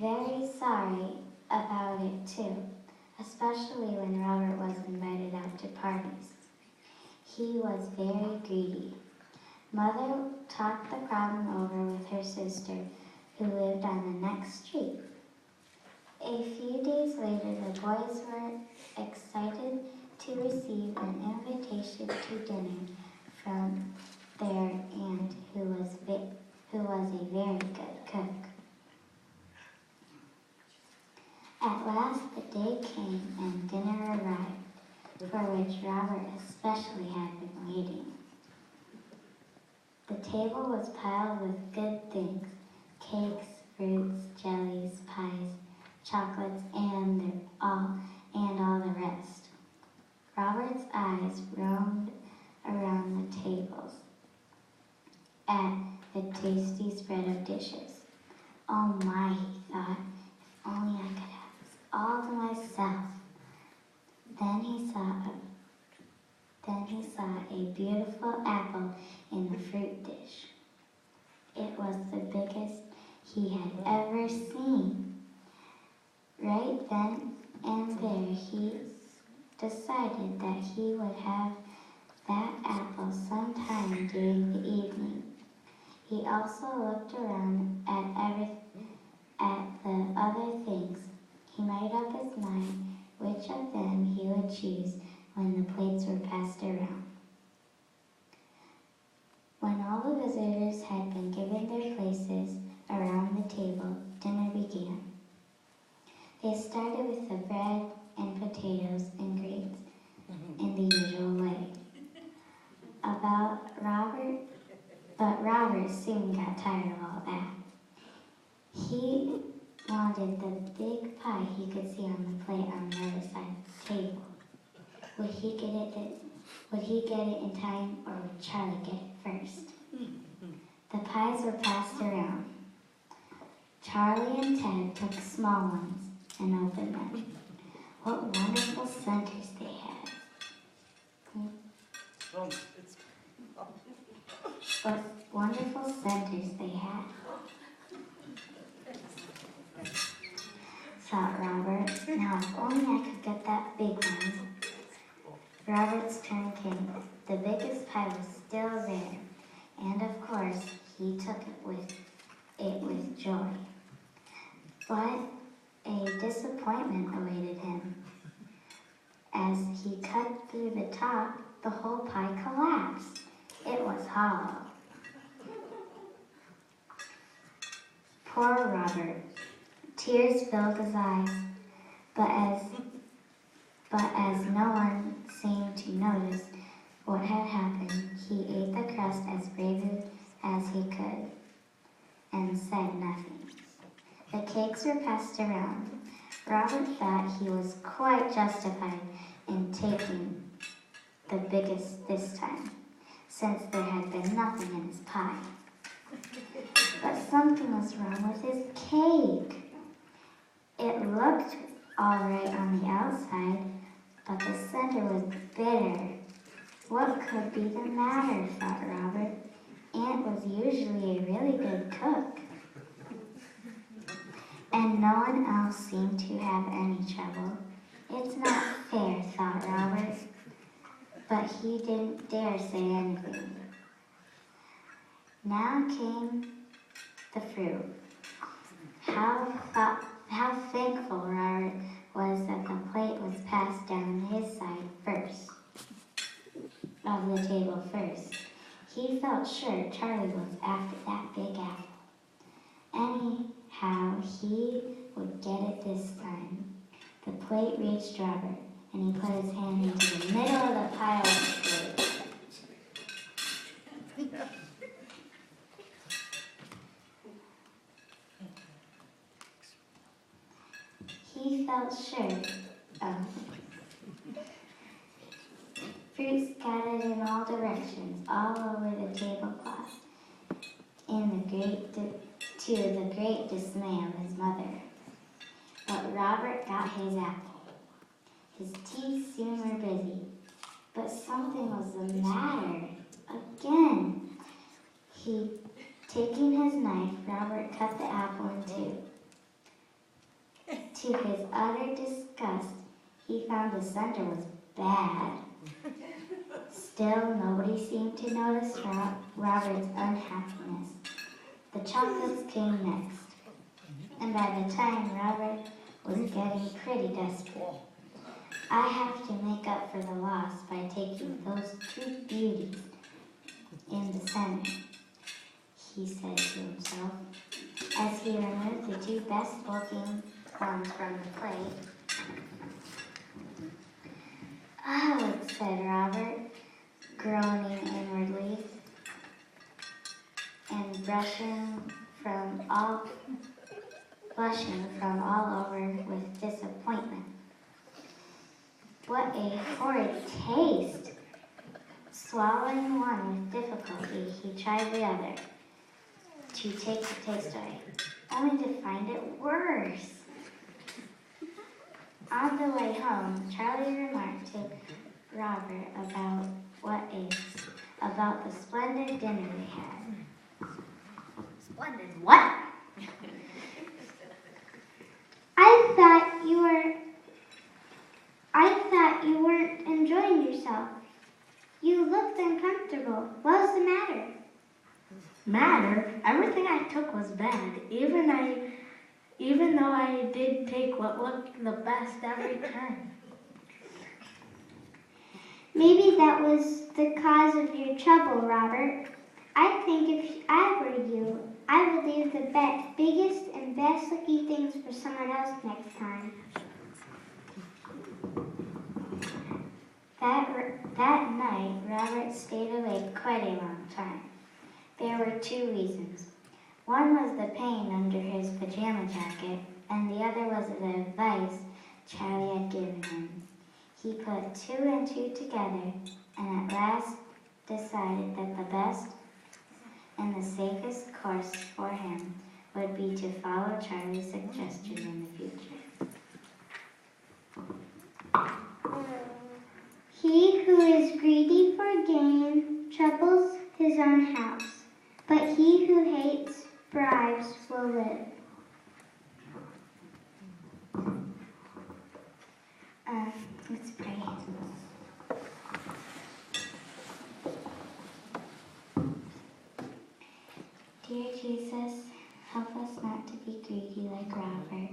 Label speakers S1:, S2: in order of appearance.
S1: very sorry about it too, especially when Robert was invited out to parties. He was very greedy. Mother talked the problem over with her sister, who lived on the next street. A few days later, the boys were excited to receive an invitation to dinner from their aunt, who was a very good cook. At last the day came and dinner arrived, for which Robert especially had been waiting. The table was piled with good things: cakes, fruits, jellies, pies, chocolates, and all the rest. Robert's eyes roamed around the tables at the tasty spread of dishes. Oh my, he thought, if only I could have this all to myself. Then he saw a beautiful apple in the fruit dish. It was the biggest he had ever seen. Right then and there he decided that he would have that apple sometime during the evening. He also looked around at the other things. He made up his mind which of them he would choose when the plates were passed around. When all the visitors had been given their places around the table, dinner began. They started with the bread and potatoes and greens in the usual way. But Robert soon got tired of all that. He wanted the big pie he could see on the plate on the other side of the table. Would he get it in time, or would Charlie get it first? The pies were passed around. Charlie and Ted took small ones and opened them. What wonderful centers they had. What wonderful centers they had, thought Robert. Now if only I could get that big one. Robert's turn came. The biggest pie was still there, and of course he took it with joy. But a disappointment awaited him. As he cut through the top, the whole pie collapsed. It was hollow. Poor Robert. Tears filled his eyes, but as no one seemed to notice what had happened, he ate the crust as bravely as he could and said nothing. The cakes were passed around. Robert thought he was quite justified in taking the biggest this time, since there had been nothing in his pie. But something was wrong with his cake. It looked all right on the outside, but the center was bitter. What could be the matter, thought Robert. Aunt was usually a really good cook, and no one else seemed to have any trouble. It's not fair, thought Robert, but he didn't dare say anything. Now came the fruit. How thankful Robert was that the plate was passed down his side first, of the table first. He felt sure Charlie was after that big apple. Anyhow, he would get it this time. The plate reached Robert, and he put his hand into the middle of the pile of fruit. He felt sure of fruit scattered in all directions, all over the tablecloth, to the great dismay of his mother. But Robert got his apple. His teeth soon were busy, but something was the matter again. Taking his knife, Robert cut the apple in two. To his utter disgust, he found the center was bad. Still, nobody seemed to notice Robert's unhappiness. The chocolates came next, and by the time Robert was getting pretty desperate, I have to make up for the loss by taking those two beauties in the center, he said to himself, as he removed the two best-looking ones from the plate. Oh, said Robert, groaning inwardly and blushing from all over with disappointment. What a horrid taste! Swallowing one with difficulty, he tried the other to take the taste away, only to find it worse. On the way home, Charlie remarked to Robert about the splendid dinner they had. Splendid what? I thought you weren't enjoying yourself. You looked uncomfortable. What's the matter?
S2: Matter? Everything I took was bad. Even though I did take what looked the best every time.
S1: Maybe that was the cause of your trouble, Robert. I think if I were you, I would leave the biggest and best looking things for someone else next time. That night, Robert stayed awake quite a long time. There were two reasons. One was the pain under his pajama jacket, and the other was the advice Charlie had given him. He put two and two together, and at last decided that the best and the safest course for him would be to follow Charlie's suggestion in the future. He who is greedy for gain troubles his own house, but he who hates bribes will live. Let's pray. Dear Jesus, help us not to be greedy like Robert,